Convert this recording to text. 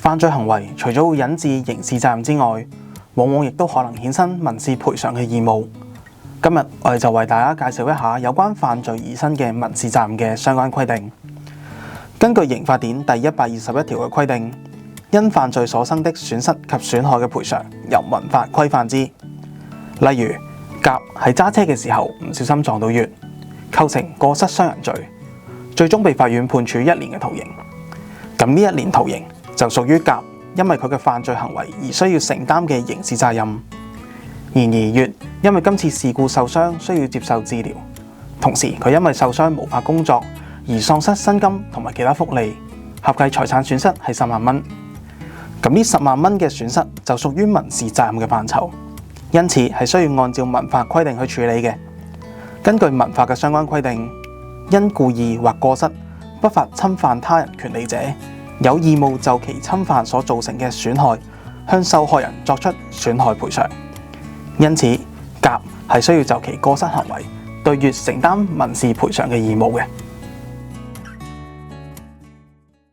犯罪行為除咗會引致刑事責任之外，往往亦都可能衍生民事賠償嘅義務。今日我哋就為大家介紹一下有關犯罪而生嘅民事責任嘅相關規定。根據刑法典第121條嘅規定，因犯罪所生的損失及損害嘅賠償由民法規範之。例如，甲喺揸車嘅時候唔小心撞到月，構成過失傷人罪，最終被法院判處1年嘅徒刑。咁呢1年徒刑就屬於甲因為佢嘅犯罪行為而需要承擔嘅刑事責任。然而乙因為今次事故受傷需要接受治療，同時佢因為受傷無法工作而喪失薪金同埋其他福利，合計財產損失係10萬蚊。咁呢10萬蚊嘅損失就屬於民事責任嘅範疇，因此係需要按照民法規定去處理嘅。根據民法嘅相關規定，因故意或過失不法侵犯他人權利者，有義務就其侵犯所造成嘅損害向受害人作出損害賠償。因此，甲係需要就其過失行為對乙承擔民事賠償嘅義務嘅。